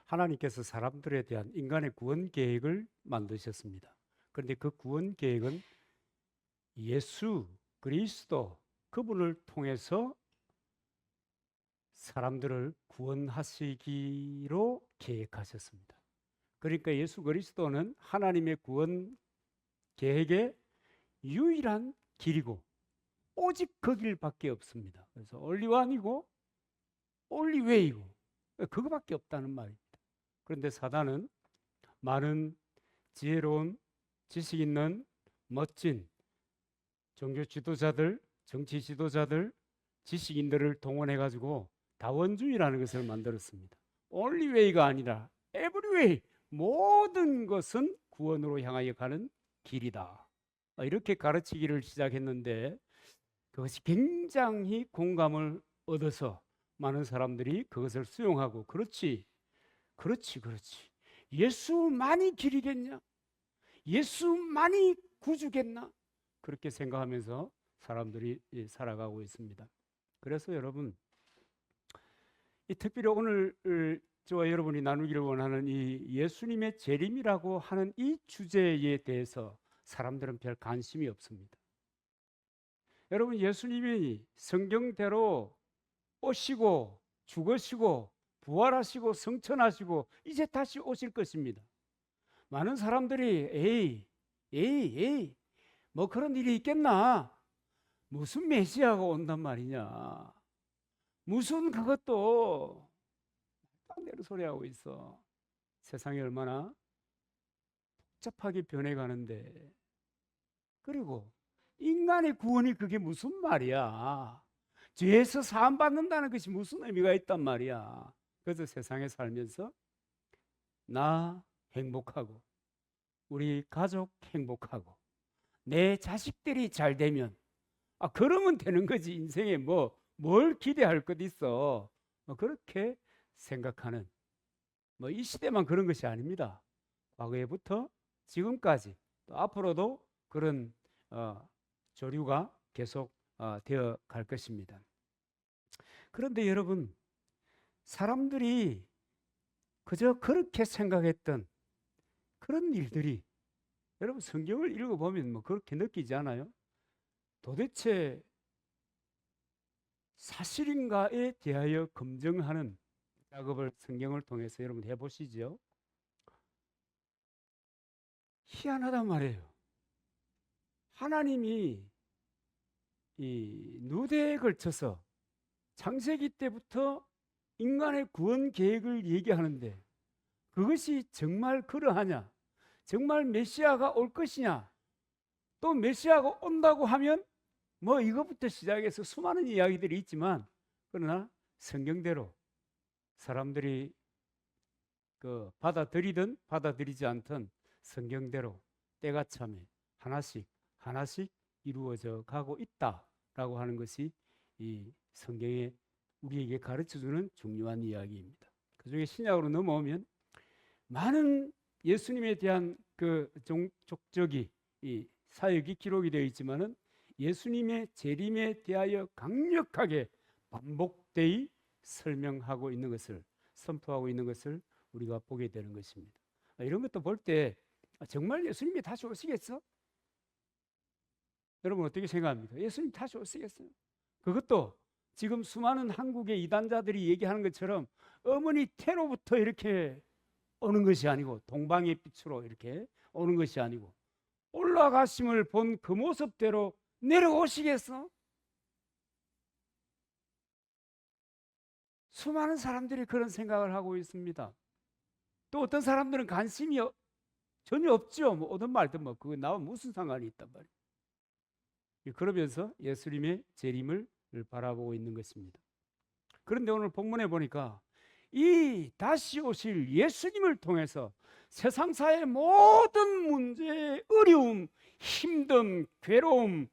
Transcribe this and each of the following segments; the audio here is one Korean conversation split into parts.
하나님께서 사람들에 대한 인간의 구원 계획을 만드셨습니다. 그런데 그 구원 계획은 예수 그리스도 그분을 통해서 사람들을 구원하시기로 계획하셨습니다. 그러니까 예수 그리스도는 하나님의 구원 계획의 유일한 길이고 오직 그 길밖에 없습니다. 그래서 only one이고 only way이고 그거밖에 없다는 말입니다. 그런데 사단은 많은 지혜로운 지식 있는 멋진 종교 지도자들, 정치 지도자들, 지식인들을 동원해 가지고 다원주의라는 것을 만들었습니다. only way가 아니라 every way, 모든 것은 구원으로 향하여 가는 길이다. 이렇게 가르치기를 시작했는데 그것이 굉장히 공감을 얻어서 많은 사람들이 그것을 수용하고 그렇지. 예수만이 길이겠냐? 예수만이 구주겠나? 그렇게 생각하면서 사람들이 살아가고 있습니다. 그래서 여러분, 특별히 오늘 저와 여러분이 나누기를 원하는 이 예수님의 재림이라고 하는 이 주제에 대해서 사람들은 별 관심이 없습니다. 여러분, 예수님이 성경대로 오시고 죽으시고 부활하시고 성천하시고 이제 다시 오실 것입니다. 많은 사람들이 에이 뭐 그런 일이 있겠나? 무슨 메시아가 온단 말이냐? 무슨 그것도 딴데로 소리하고 있어. 세상이 얼마나 복잡하게 변해가는데, 그리고 인간의 구원이 그게 무슨 말이야? 죄에서 사함받는다는 것이 무슨 의미가 있단 말이야? 그래서 세상에 살면서 나 행복하고 우리 가족 행복하고 내 자식들이 잘 되면 그러면 되는 거지. 인생에 뭘 기대할 것 있어. 그렇게 생각하는 이 시대만 그런 것이 아닙니다. 과거에부터 지금까지 또 앞으로도 그런 조류가 계속 되어 갈 것입니다. 그런데 여러분, 사람들이 그저 그렇게 생각했던 그런 일들이 여러분 성경을 읽어보면 그렇게 느끼지 않아요? 도대체 사실인가에 대하여 검증하는 작업을 성경을 통해서 여러분 해보시죠. 희한하단 말이에요. 하나님이 이 누대에 걸쳐서 창세기 때부터 인간의 구원 계획을 얘기하는데 그것이 정말 그러하냐? 정말 메시아가 올 것이냐? 또 메시아가 온다고 하면 이것부터 시작해서 수많은 이야기들이 있지만 그러나 성경대로 사람들이 받아들이든 받아들이지 않든 성경대로 때가 참에 하나씩 이루어져 가고 있다라고 하는 것이 이 성경에 우리에게 가르쳐주는 중요한 이야기입니다. 그중에 신약으로 넘어오면 많은 예수님에 대한 그 족적이 이 사역이 기록이 되어 있지만은 예수님의 재림에 대하여 강력하게 반복되이 설명하고 있는 것을 선포하고 있는 것을 우리가 보게 되는 것입니다. 이런 것도 볼 때 정말 예수님이 다시 오시겠어? 여러분 어떻게 생각합니까? 예수님 다시 오시겠어요? 그것도 지금 수많은 한국의 이단자들이 얘기하는 것처럼 어머니 태로부터 이렇게 오는 것이 아니고 동방의 빛으로 이렇게 오는 것이 아니고 올라가심을 본 그 모습대로 내려오시겠어? 수많은 사람들이 그런 생각을 하고 있습니다. 또 어떤 사람들은 관심이 전혀 없죠. 오든 말든 그거 나와 무슨 상관이 있단 말이에요. 그러면서 예수님의 재림을 바라보고 있는 것입니다. 그런데 오늘 본문에 보니까 이 다시 오실 예수님을 통해서 세상사의 모든 문제, 어려움, 힘듦, 괴로움,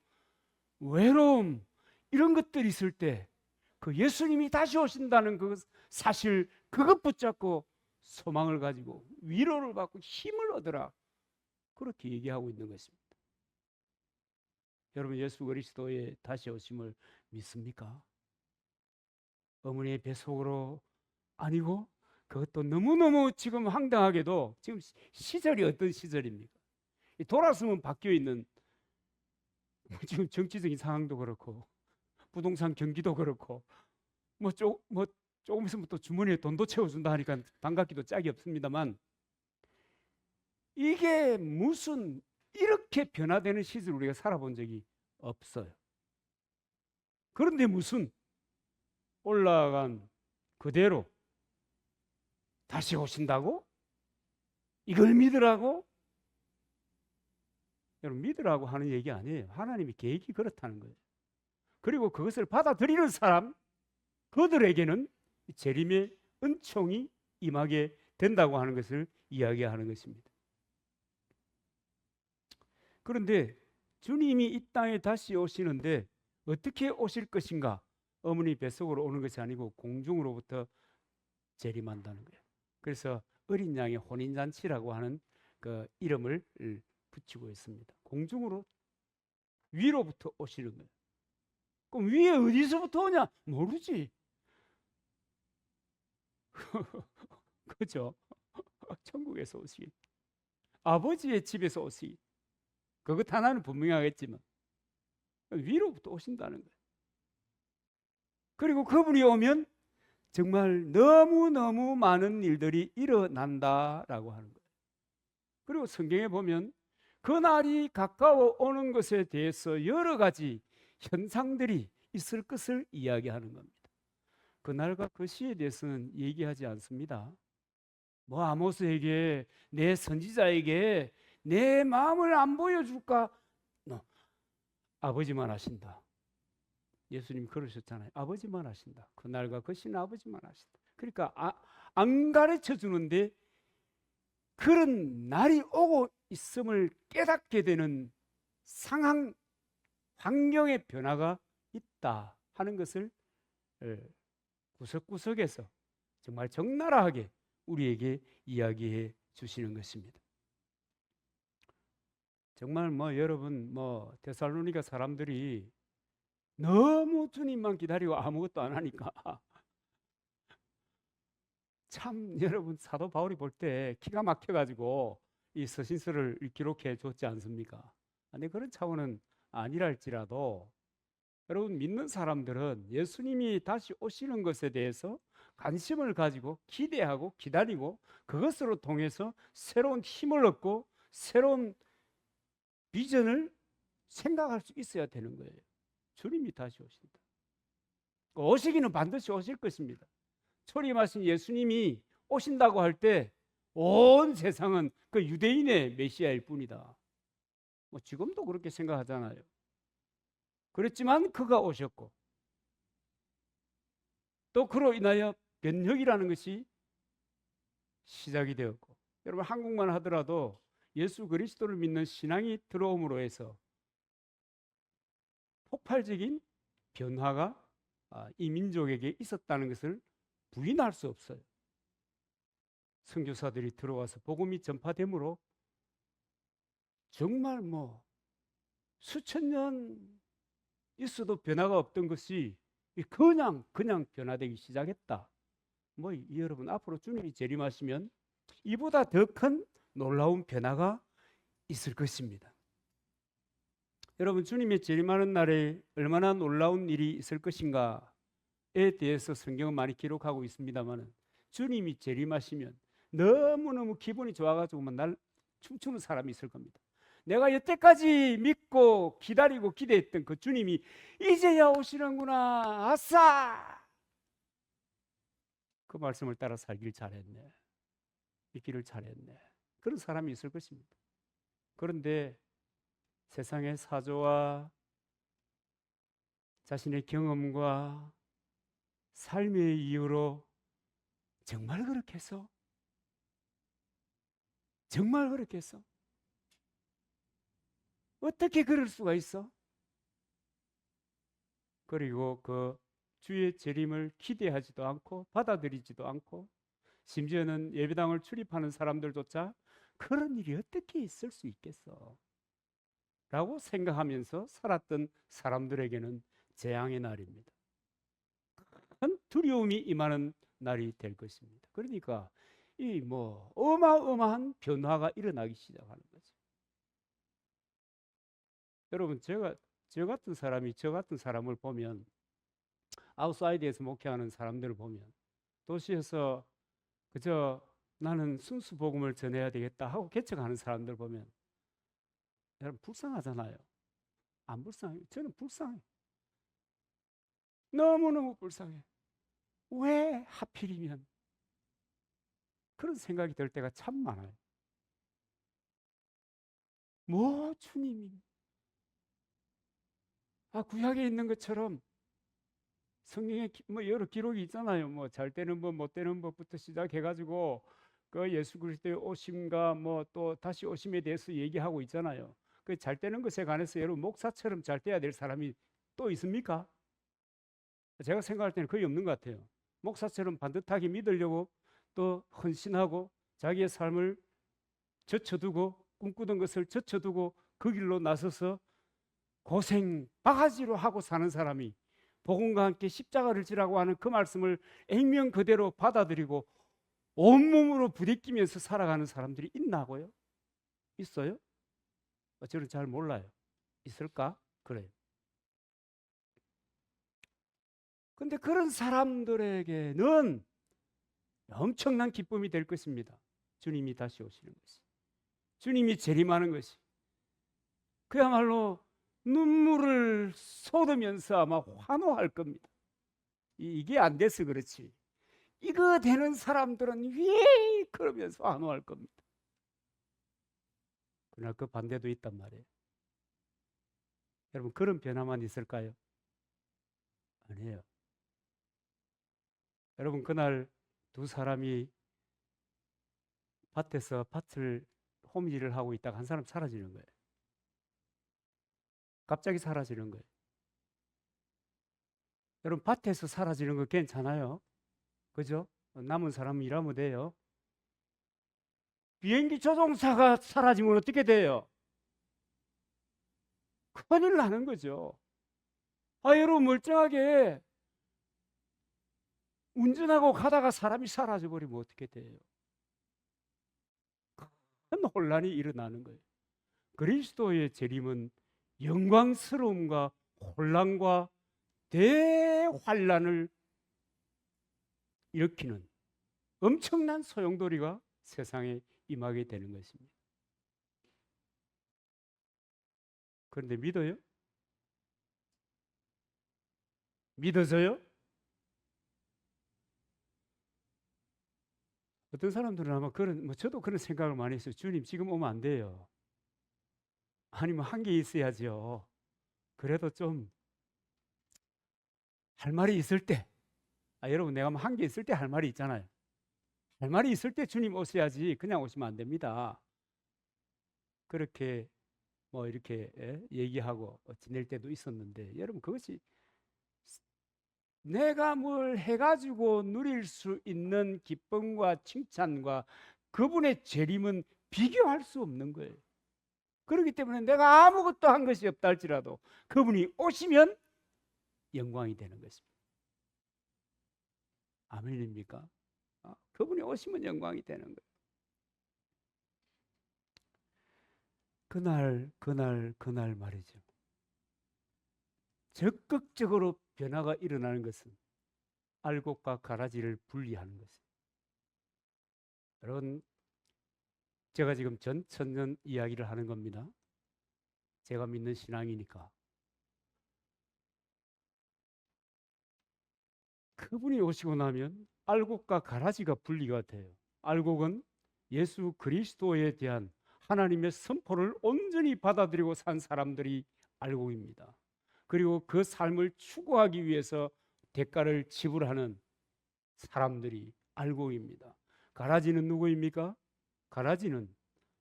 외로움 이런 것들이 있을 때 그 예수님이 다시 오신다는 그 사실 그것 붙잡고 소망을 가지고 위로를 받고 힘을 얻으라 그렇게 얘기하고 있는 것입니다. 여러분 예수 그리스도의 다시 오심을 믿습니까? 어머니의 뱃속으로 아니고 그것도 너무너무 지금 황당하게도 지금 시절이 어떤 시절입니까? 돌아서면 바뀌어 있는 지금 정치적인 상황도 그렇고 부동산 경기도 그렇고 뭐 조금 있으면 또 주머니에 돈도 채워준다 하니까 반갑기도 짝이 없습니다만, 이게 무슨 이렇게 변화되는 시절 우리가 살아본 적이 없어요. 그런데 무슨 올라간 그대로 다시 오신다고? 이걸 믿으라고? 여러분, 믿으라고 하는 얘기 아니에요. 하나님의 계획이 그렇다는 거예요. 그리고 그것을 받아들이는 사람, 그들에게는 재림의 은총이 임하게 된다고 하는 것을 이야기하는 것입니다. 그런데 주님이 이 땅에 다시 오시는데 어떻게 오실 것인가? 어머니 뱃속으로 오는 것이 아니고 공중으로부터 재림한다는 거예요. 그래서 어린 양의 혼인잔치라고 하는 그 이름을 붙이고 있습니다. 공중으로 위로부터 오시는 거예요. 그럼 위에 어디서부터 오냐? 모르지. 그죠? 천국에서 오시기, 아버지의 집에서 오시기, 그것 하나는 분명하겠지만 위로부터 오신다는 거예요. 그리고 그분이 오면 정말 너무너무 많은 일들이 일어난다라고 하는 거예요. 그리고 성경에 보면 그 날이 가까워 오는 것에 대해서 여러 가지 현상들이 있을 것을 이야기하는 겁니다. 그날과 그 시에 대해서는 얘기하지 않습니다. 뭐 아모스에게, 내 선지자에게 내 마음을 안 보여줄까? 아버지만 아신다. 예수님 그러셨잖아요. 아버지만 아신다. 그날과 그 시는 아버지만 아신다. 그러니까 안 가르쳐 주는데 그런 날이 오고 있음을 깨닫게 되는 상황, 환경의 변화가 있다 하는 것을 구석구석에서 정말 적나라하게 우리에게 이야기해 주시는 것입니다. 정말 여러분 데살로니가 사람들이 너무 주님만 기다리고 아무것도 안 하니까 참 여러분, 사도 바울이 볼 때 기가 막혀가지고 이 서신서를 기록해 줬지 않습니까? 근데 그런 차원은 아니랄지라도 여러분, 믿는 사람들은 예수님이 다시 오시는 것에 대해서 관심을 가지고 기대하고 기다리고 그것으로 통해서 새로운 힘을 얻고 새로운 비전을 생각할 수 있어야 되는 거예요. 주님이 다시 오신다. 오시기는 반드시 오실 것입니다. 초림하신 예수님이 오신다고 할 때 온 세상은 그 유대인의 메시아일 뿐이다. 지금도 그렇게 생각하잖아요. 그렇지만 그가 오셨고 또 그로 인하여 변혁이라는 것이 시작이 되었고, 여러분 한국만 하더라도 예수 그리스도를 믿는 신앙이 들어옴으로 해서 폭발적인 변화가 이 민족에게 있었다는 것을 부인할 수 없어요. 선교사들이 들어와서 복음이 전파되므로 정말 수천 년 있어도 변화가 없던 것이 그냥 변화되기 시작했다. 여러분, 앞으로 주님이 재림하시면 이보다 더 큰 놀라운 변화가 있을 것입니다. 여러분, 주님이 재림하는 날에 얼마나 놀라운 일이 있을 것인가에 대해서 성경은 많이 기록하고 있습니다만, 주님이 재림하시면 너무너무 기분이 좋아가지고 날 춤추는 사람이 있을 겁니다. 내가 여태까지 믿고 기다리고 기대했던 그 주님이 이제야 오시는구나. 아싸! 그 말씀을 따라 살길 잘했네. 믿기를 잘했네. 그런 사람이 있을 것입니다. 그런데 세상의 사조와 자신의 경험과 삶의 이유로 정말 그렇게 했어? 정말 그렇게 했어? 어떻게 그럴 수가 있어? 그리고 그 주의 재림을 기대하지도 않고 받아들이지도 않고, 심지어는 예배당을 출입하는 사람들조차 그런 일이 어떻게 있을 수 있겠어? 라고 생각하면서 살았던 사람들에게는 재앙의 날입니다. 큰 두려움이 임하는 날이 될 것입니다. 그러니까 이 뭐 어마어마한 변화가 일어나기 시작하는 거죠. 여러분, 저 같은 사람을 보면, 아웃사이드에서 목회하는 사람들을 보면, 도시에서 그저 나는 순수 복음을 전해야 되겠다 하고 개척하는 사람들 보면 여러분 불쌍하잖아요. 안 불쌍해요? 저는 불쌍해요. 너무너무 불쌍해. 왜 하필이면 그런 생각이 들 때가 참 많아요. 뭐 주님이 구약에 있는 것처럼 성경에 뭐 여러 기록이 있잖아요. 뭐 잘 되는 법, 못 되는 법부터 시작해가지고 그 예수 그리스도의 오심과 뭐 또 다시 오심에 대해서 얘기하고 있잖아요. 그 잘 되는 것에 관해서 여러분 목사처럼 잘 돼야 될 사람이 또 있습니까? 제가 생각할 때는 거의 없는 것 같아요. 목사처럼 반듯하게 믿으려고 또 헌신하고 자기의 삶을 젖혀두고 꿈꾸던 것을 젖혀두고 그 길로 나서서 고생 바가지로 하고 사는 사람이 복음과 함께 십자가를 지라고 하는 그 말씀을 액면 그대로 받아들이고 온몸으로 부딪히면서 살아가는 사람들이 있나고요? 있어요? 저는 잘 몰라요. 있을까? 그래요. 근데 그런 사람들에게는 엄청난 기쁨이 될 것입니다. 주님이 다시 오시는 것이, 주님이 재림하는 것이 그야말로 눈물을 쏟으면서 아마 환호할 겁니다. 이게 안 돼서 그렇지, 이거 되는 사람들은 왜 그러면서 환호할 겁니다. 그러나 그 반대도 있단 말이에요. 여러분, 그런 변화만 있을까요? 아니에요. 여러분, 그날 두 사람이 밭에서 밭을 홈일을 하고 있다가 한 사람 사라지는 거예요. 갑자기 사라지는 거예요. 여러분, 밭에서 사라지는 거 괜찮아요? 그죠? 남은 사람은 일하면 돼요. 비행기 조종사가 사라지면 어떻게 돼요? 큰일 나는 거죠. 여러분, 멀쩡하게 운전하고 가다가 사람이 사라져 버리면 어떻게 돼요? 큰 혼란이 일어나는 거예요. 그리스도의 재림은 영광스러움과 혼란과 대환란을 일으키는 엄청난 소용돌이가 세상에 임하게 되는 것입니다. 그런데 믿어요? 믿어져요? 어떤 사람들은 아마 저도 그런 생각을 많이 했어요. 주님, 지금 오면 안 돼요. 아니면 한 게 있어야죠. 그래도 좀 할 말이 있을 때, 여러분, 내가 한 게 있을 때 할 말이 있잖아요. 할 말이 있을 때 주님 오셔야지 그냥 오시면 안 됩니다. 그렇게 뭐 이렇게 얘기하고 지낼 때도 있었는데, 여러분, 그것이 내가 뭘 해가지고 누릴 수 있는 기쁨과 칭찬과 그분의 재림은 비교할 수 없는 거예요. 그렇기 때문에 내가 아무것도 한 것이 없다 할지라도 그분이 오시면 영광이 되는 것입니다. 아멘입니까? 그분이 오시면 영광이 되는 거예요. 그날 말이죠. 적극적으로 변화가 일어나는 것은 알곡과 가라지를 분리하는 것입니다. 여러분, 제가 지금 전천년 이야기를 하는 겁니다. 제가 믿는 신앙이니까. 그분이 오시고 나면 알곡과 가라지가 분리가 돼요. 알곡은 예수 그리스도에 대한 하나님의 선포를 온전히 받아들이고 산 사람들이 알곡입니다. 그리고 그 삶을 추구하기 위해서 대가를 지불하는 사람들이 알곡입니다. 가라지는 누구입니까? 가라지는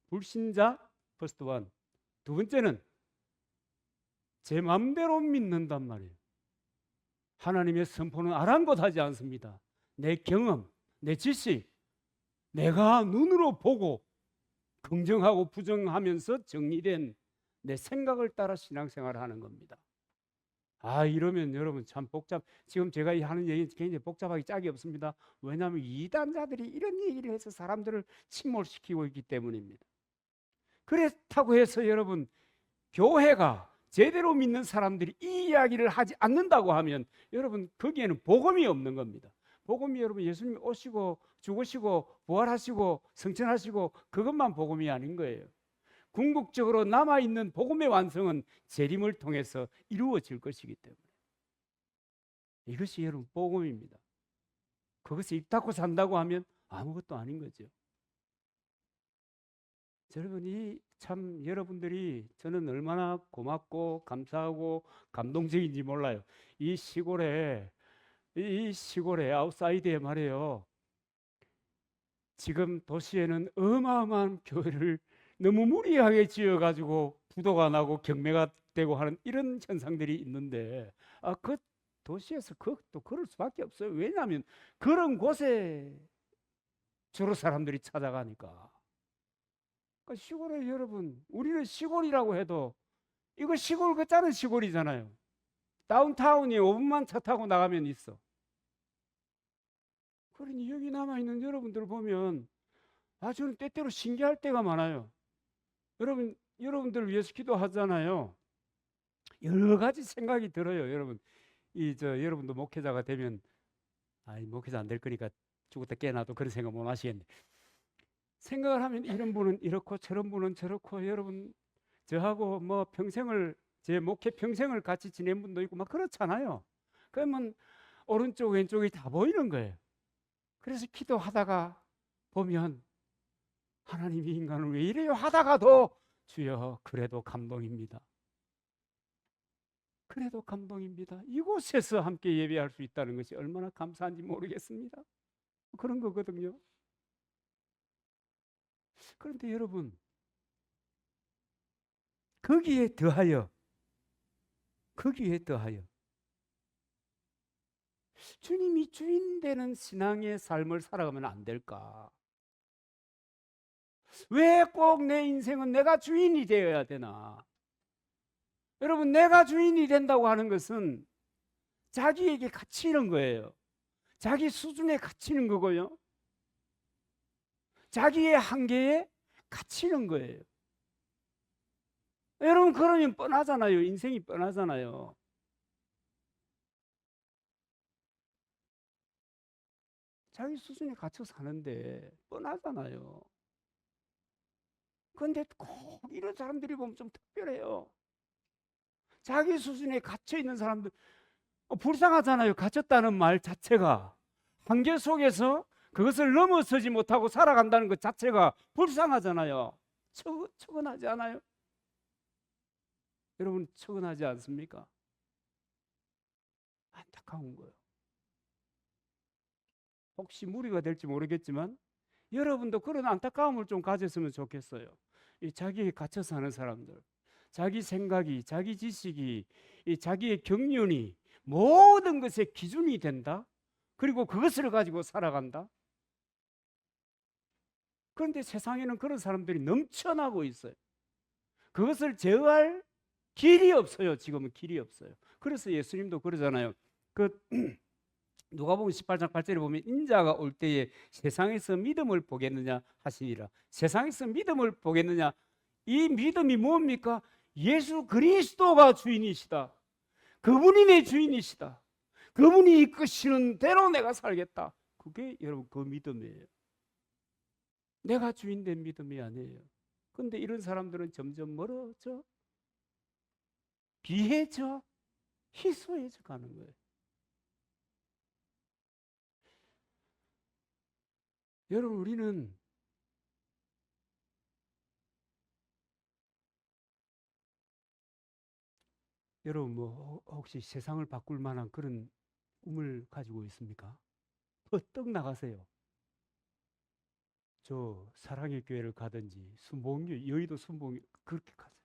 불신자 퍼스트 원. 두 번째는 제 마음대로 믿는단 말이에요. 하나님의 선포는 아랑곳하지 않습니다. 내 경험, 내 지식, 내가 눈으로 보고 긍정하고 부정하면서 정리된 내 생각을 따라 신앙생활을 하는 겁니다. 이러면 여러분 참 지금 제가 하는 얘기는 굉장히 복잡하기 짝이 없습니다. 왜냐하면 이단자들이 이런 얘기를 해서 사람들을 침몰시키고 있기 때문입니다. 그렇다고 해서 여러분, 교회가 제대로 믿는 사람들이 이 이야기를 하지 않는다고 하면 여러분, 거기에는 복음이 없는 겁니다. 복음이 여러분, 예수님이 오시고 죽으시고 부활하시고 성천하시고 그것만 복음이 아닌 거예요. 궁극적으로 남아있는 복음의 완성은 재림을 통해서 이루어질 것이기 때문에 이것이 여러분 복음입니다. 그것을 입 닫고 산다고 하면 아무것도 아닌 거죠. 여러분, 참 여러분들이 저는 얼마나 고맙고 감사하고 감동적인지 몰라요. 이 시골에 아웃사이드에 말이에요. 지금 도시에는 어마어마한 교회를 너무 무리하게 지어가지고 부도가 나고 경매가 되고 하는 이런 현상들이 있는데, 그 도시에서 또 그럴 수밖에 없어요. 왜냐하면 그런 곳에 주로 사람들이 찾아가니까. 그러니까 시골에 여러분, 우리는 시골이라고 해도 이거 시골 같잖아요. 시골이잖아요. 다운타운이 5분만 차 타고 나가면 있어. 그러니 여기 남아있는 여러분들 보면 저는 때때로 신기할 때가 많아요. 여러분들 위해서 기도하잖아요. 여러 가지 생각이 들어요. 여러분, 여러분도 목회자가 되면 목회자 안 될 거니까 죽었다 깨어나도 그런 생각 못 하시겠네. 생각을 하면 이런 분은 이렇고 저런 분은 저렇고, 여러분 저하고 뭐 제 목회 평생을 같이 지낸 분도 있고 막 그렇잖아요. 그러면 오른쪽 왼쪽이 다 보이는 거예요. 그래서 기도하다가 보면 하나님이 인간을 왜 이래요 하다가도 주여 그래도 감동입니다. 그래도 감동입니다. 이곳에서 함께 예배할 수 있다는 것이 얼마나 감사한지 모르겠습니다. 그런 거거든요. 그런데 여러분, 거기에 더하여 주님이 주인 되는 신앙의 삶을 살아가면 안 될까? 왜 꼭 내 인생은 내가 주인이 되어야 되나? 여러분, 내가 주인이 된다고 하는 것은 자기에게 갇히는 거예요. 자기 수준에 갇히는 거고요. 자기의 한계에 갇히는 거예요. 여러분, 그러면 뻔하잖아요. 인생이 뻔하잖아요. 자기 수준에 갇혀 사는데 뻔하잖아요. 그런데 꼭 이런 사람들이 보면 좀 특별해요. 자기 수준에 갇혀 있는 사람들 불쌍하잖아요. 갇혔다는 말 자체가, 한계 속에서 그것을 넘어서지 못하고 살아간다는 것 자체가 불쌍하잖아요. 처근하지 않아요? 여러분, 처근하지 않습니까? 안타까운 거예요. 혹시 무리가 될지 모르겠지만 여러분도 그런 안타까움을 좀 가졌으면 좋겠어요. 이 자기에 갇혀 사는 사람들, 자기 생각이, 자기 지식이, 이 자기의 경륜이 모든 것의 기준이 된다. 그리고 그것을 가지고 살아간다. 그런데 세상에는 그런 사람들이 넘쳐나고 있어요. 그것을 제어할 길이 없어요. 지금은 길이 없어요. 그래서 예수님도 그러잖아요. 누가복음 18장 8절에 보면 인자가 올 때에 세상에서 믿음을 보겠느냐 하시니라. 세상에서 믿음을 보겠느냐, 이 믿음이 뭡니까? 예수 그리스도가 주인이시다. 그분이 내 주인이시다. 그분이 이끄시는 대로 내가 살겠다. 그게 여러분 그 믿음이에요. 내가 주인 된 믿음이 아니에요. 그런데 이런 사람들은 점점 멀어져, 비해져, 희소해져 가는 거예요. 여러분, 우리는 여러분 혹시 세상을 바꿀 만한 그런 꿈을 가지고 있습니까? 퍼뜩 나가세요. 저 사랑의 교회를 가든지 여의도 순복음 그렇게 가세요.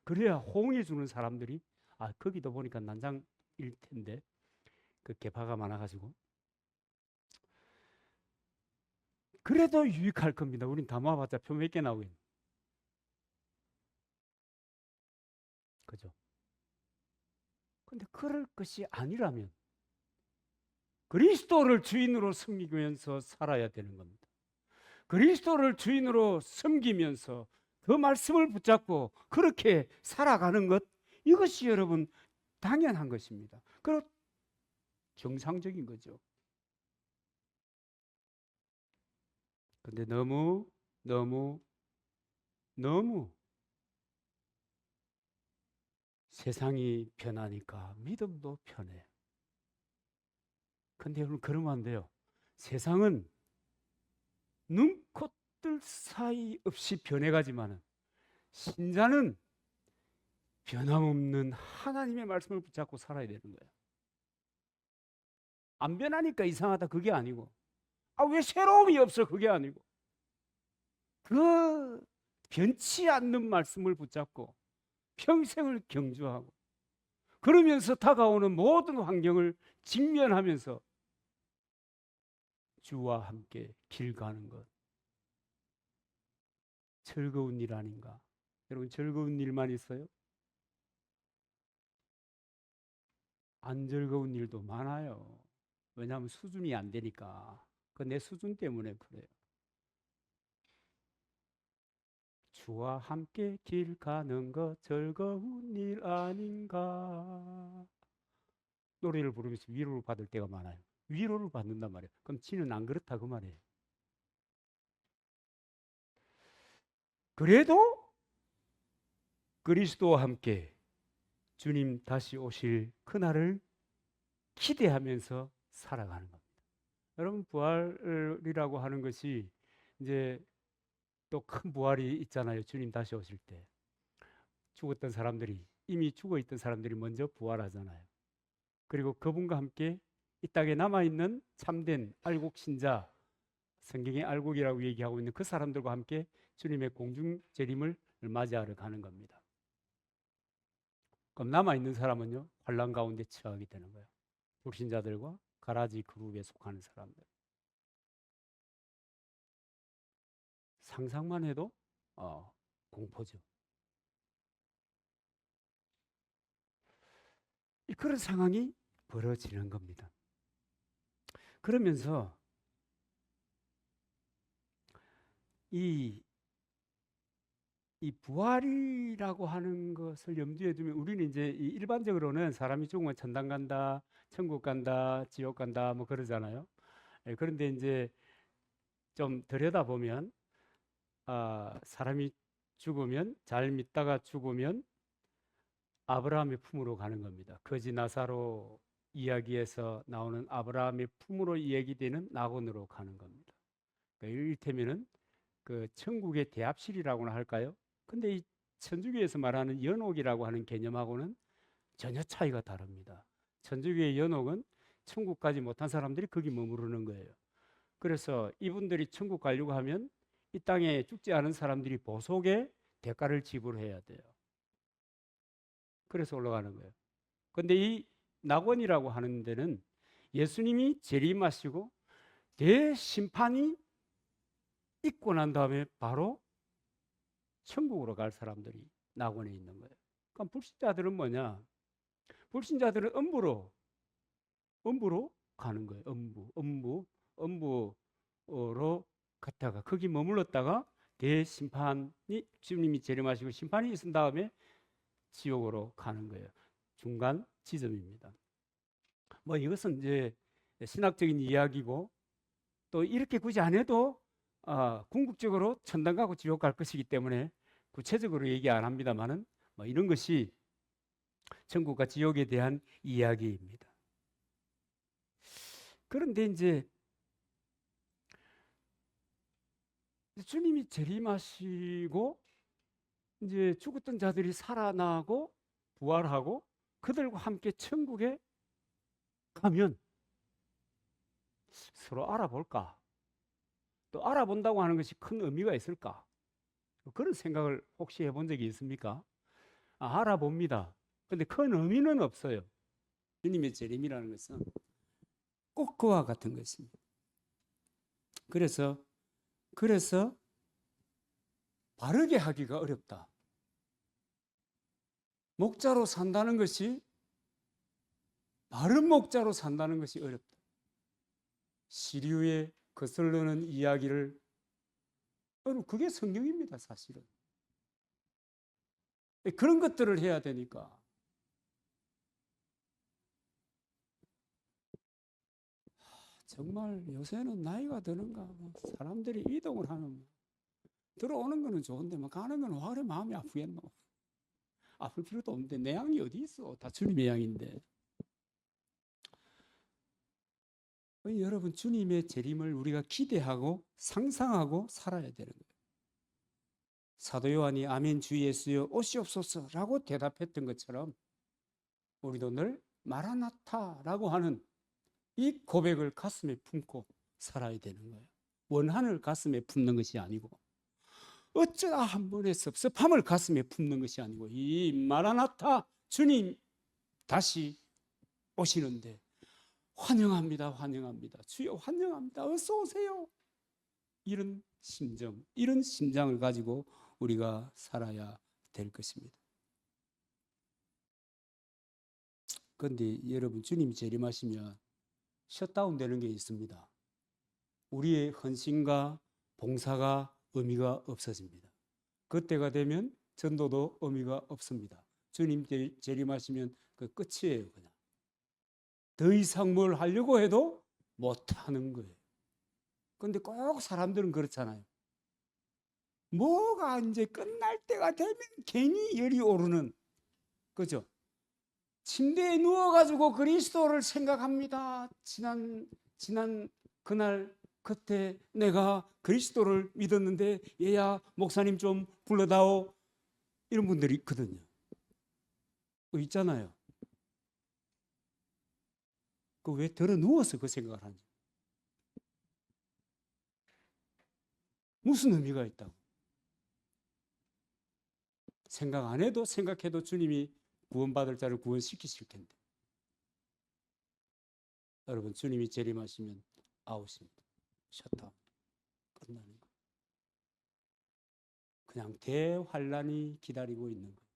그래야 호응해 주는 사람들이 거기도 보니까 난장일 텐데 그 개파가 많아가지고 그래도 유익할 겁니다. 우린 다 모아봤자 표 몇 개 나오겠네. 그죠? 근데 그럴 것이 아니라면 그리스도를 주인으로 섬기면서 살아야 되는 겁니다. 그리스도를 주인으로 섬기면서 그 말씀을 붙잡고 그렇게 살아가는 것, 이것이 여러분 당연한 것입니다. 그리고 정상적인 거죠. 근데 너무 세상이 변하니까 믿음도 변해요. 근데 여러분 그러면 안 돼요. 세상은 눈코뜰 사이 없이 변해가지만은 신자는 변함없는 하나님의 말씀을 붙잡고 살아야 되는 거예요. 안 변하니까 이상하다 그게 아니고, 왜 새로움이 없어 그게 아니고, 그 변치 않는 말씀을 붙잡고 평생을 경주하고 그러면서 다가오는 모든 환경을 직면하면서 주와 함께 길 가는 것, 즐거운 일 아닌가? 여러분 즐거운 일만 있어요? 안 즐거운 일도 많아요. 왜냐하면 수준이 안 되니까. 그 내 수준 때문에 그래요. 주와 함께 길 가는 것 즐거운 일 아닌가? 노래를 부르면서 위로를 받을 때가 많아요. 위로를 받는단 말이에요. 그럼 지는 안 그렇다 그 말이에요. 그래도 그리스도와 함께 주님 다시 오실 그날을 기대하면서 살아가는 겁니다. 여러분 부활이라고 하는 것이 이제 또 큰 부활이 있잖아요. 주님 다시 오실 때 죽었던 사람들이, 이미 죽어 있던 사람들이 먼저 부활하잖아요. 그리고 그분과 함께 이 땅에 남아있는 참된 알곡 신자, 성경의 알곡이라고 얘기하고 있는 그 사람들과 함께 주님의 공중 재림을 맞이하러 가는 겁니다. 그럼 남아있는 사람은요, 환란 가운데 처하게 되는 거예요. 불신자들과 가라지 그룹에 속하는 사람들. 상상만 해도 공포죠. 그런 상황이 벌어지는 겁니다. 그러면서 이 부활이라고 하는 것을 염두에 두면 우리는 이제 일반적으로는 사람이 죽으면 천당 간다, 천국 간다, 지옥 간다 뭐 그러잖아요. 그런데 이제 좀 들여다보면 사람이 죽으면, 잘 믿다가 죽으면 아브라함의 품으로 가는 겁니다. 거지 나사로 이야기에서 나오는 아브라함의 품으로 이야기되는 낙원으로 가는 겁니다. 그러니까 이를테면은 그 천국의 대합실이라고나 할까요? 근데 이 천주교에서 말하는 연옥이라고 하는 개념하고는 전혀 차이가 다릅니다. 천주교의 연옥은 천국 가지 못한 사람들이 거기 머무르는 거예요. 그래서 이분들이 천국 가려고 하면 이 땅에 죽지 않은 사람들이 보속의 대가를 지불해야 돼요. 그래서 올라가는 거예요. 근데 이 낙원이라고 하는 데는 예수님이 재림하시고 대심판이 있고 난 다음에 바로 천국으로 갈 사람들이 낙원에 있는 거예요. 그럼 불신자들은 뭐냐? 불신자들은 음부로 가는 거예요. 음부로 갔다가 거기 머물렀다가 대심판이, 주님이 재림하시고 심판이 있은 다음에 지옥으로 가는 거예요. 중간 지점입니다. 뭐 이것은 이제 신학적인 이야기고, 또 이렇게 굳이 안 해도 궁극적으로 천당 가고 지옥 갈 것이기 때문에 구체적으로 얘기 안 합니다만은 뭐 이런 것이 천국과 지옥에 대한 이야기입니다. 그런데 이제 주님이 재림하시고 이제 죽었던 자들이 살아나고 부활하고 그들과 함께 천국에 가면 서로 알아볼까? 또 알아본다고 하는 것이 큰 의미가 있을까? 그런 생각을 혹시 해본 적이 있습니까? 알아봅니다. 근데 큰 의미는 없어요. 주님의 재림이라는 것은 꼭 그와 같은 것입니다. 그래서 바르게 하기가 어렵다. 목자로 산다는 것이 바른 목자로 산다는 것이 어렵다. 시류에 거슬러는 이야기를, 그게 성경입니다, 사실은. 그런 것들을 해야 되니까. 정말 요새는 나이가 드는가 사람들이 이동을 하는, 들어오는 거는 좋은데 가는 거는 왜 그래 마음이 아프겠노. 아플 필요도 없는데 내 양이 어디 있어. 다 주님의 양인데. 여러분, 주님의 재림을 우리가 기대하고 상상하고 살아야 되는 거예요. 사도 요한이 아멘 주 예수여 오시옵소서라고 대답했던 것처럼 우리도 늘 마라나타라고 하는 이 고백을 가슴에 품고 살아야 되는 거예요. 원한을 가슴에 품는 것이 아니고, 어쩌다 한 번의 섭섭함을 가슴에 품는 것이 아니고, 이 마라나타 주님 다시 오시는데 환영합니다, 환영합니다, 주여 환영합니다, 어서 오세요, 이런 심정, 이런 심장을 가지고 우리가 살아야 될 것입니다. 그런데 여러분, 주님이 재림하시면 셧다운 되는 게 있습니다. 우리의 헌신과 봉사가 의미가 없어집니다. 그때가 되면 전도도 의미가 없습니다. 주님 재림하시면 그 끝이에요. 그냥 더 이상 뭘 하려고 해도 못하는 거예요. 그런데 꼭 사람들은 그렇잖아요. 뭐가 이제 끝날 때가 되면 괜히 열이 오르는, 그죠? 침대에 누워가지고 그리스도를 생각합니다. 지난 그날 그때 내가 그리스도를 믿었는데 얘야 목사님 좀 불러다오, 이런 분들이 있거든요. 있잖아요. 그 왜 들어 누워서 그 생각을 하는지. 무슨 의미가 있다고. 생각 안 해도 생각해도 주님이 구원받을 자를 구원시키실 텐데. 여러분, 주님이 재림하시면 아웃입니다. 셧다운. 끝나는 거. 그냥 대환란이 기다리고 있는 거예요.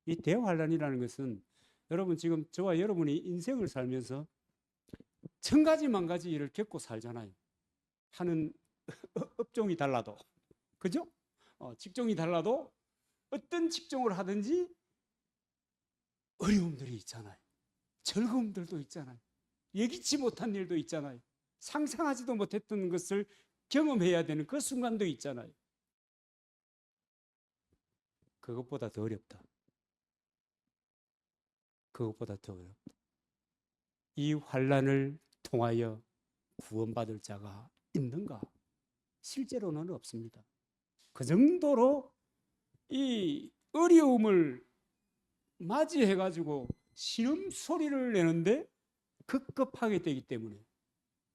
이 대환란이라는 것은 여러분, 지금 저와 여러분이 인생을 살면서 천 가지 만 가지 일을 겪고 살잖아요. 하는 업종이 달라도, 그죠? 직종이 달라도 어떤 직종을 하든지 어려움들이 있잖아요. 즐거움들도 있잖아요. 예기치 못한 일도 있잖아요. 상상하지도 못했던 것을 경험해야 되는 그 순간도 있잖아요. 그것보다 더 어렵다. 그것보다 더 어렵다. 이 환난을 통하여 구원받을 자가 있는가? 실제로는 없습니다. 그 정도로 이 어려움을 맞이해가지고 신음 소리를 내는데 급급하게 되기 때문에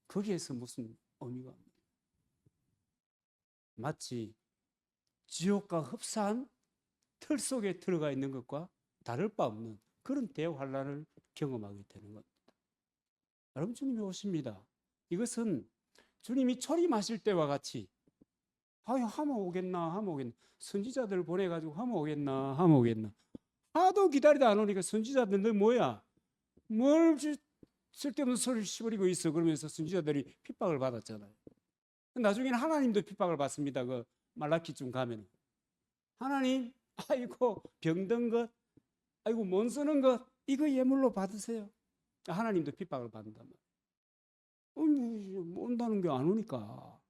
거기에서 무슨 의미가 없습니다. 마치 지옥과 흡사한 틀 속에 들어가 있는 것과 다를 바 없는 그런 대환란을 경험하게 되는 겁니다. 여러분, 주님이 오십니다. 이것은 주님이 초림하실 때와 같이 하면 오겠나 하면 오겠나, 선지자들 보내가지고 하면 오겠나 하면 오겠나 하도 기다리다 안 오니까 선지자들 너 뭐야, 뭘 쓸데없는 소리를 시부리고 있어, 그러면서 선지자들이 핍박을 받았잖아요. 나중에는 하나님도 핍박을 받습니다. 그 말라기쯤 가면 하나님, 아이고 병든 것, 아이고 못 쓰는 것, 이거 예물로 받으세요. 하나님도 핍박을 받는단 말이에요. 온다는 게 안 오니까.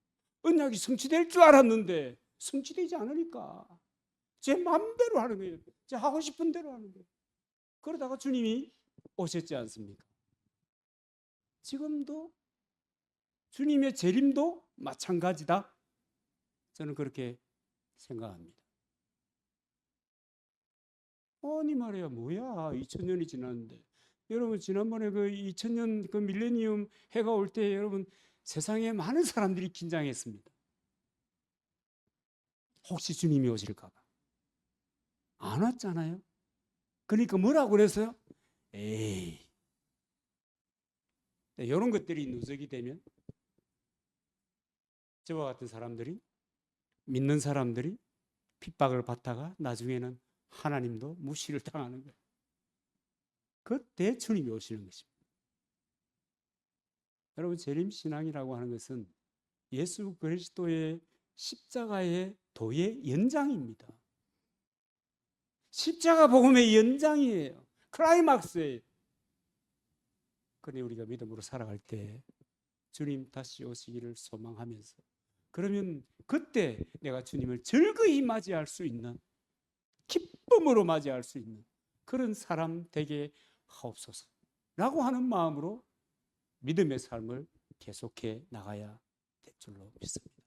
언약이 성취될 줄 알았는데 성취되지 않으니까 제 마음대로 하는 거예요. 제 하고 싶은 대로 하는 거예요. 그러다가 주님이 오셨지 않습니까? 지금도 주님의 재림도 마찬가지다. 저는 그렇게 생각합니다. 아니 말이야, 뭐야, 2000년이 지났는데. 여러분, 지난번에 그 2000년 그 밀레니엄 해가 올 때 여러분, 세상에 많은 사람들이 긴장했습니다. 혹시 주님이 오실까 봐. 안 왔잖아요. 그러니까 뭐라고 그랬어요? 에이. 이런 것들이 누적이 되면 저와 같은 사람들이, 믿는 사람들이 핍박을 받다가 나중에는 하나님도 무시를 당하는 거예요. 그때 주님이 오시는 것입니다. 여러분, 재림신앙이라고 하는 것은 예수 그리스도의 십자가의 도의 연장입니다. 십자가 복음의 연장이에요. 클라이막스예요. 그런데 우리가 믿음으로 살아갈 때 주님 다시 오시기를 소망하면서, 그러면 그때 내가 주님을 즐거이 맞이할 수 있는, 기쁨으로 맞이할 수 있는 그런 사람 되게 하옵소서라고 하는 마음으로 믿음의 삶을 계속해 나가야 될 줄로 믿습니다.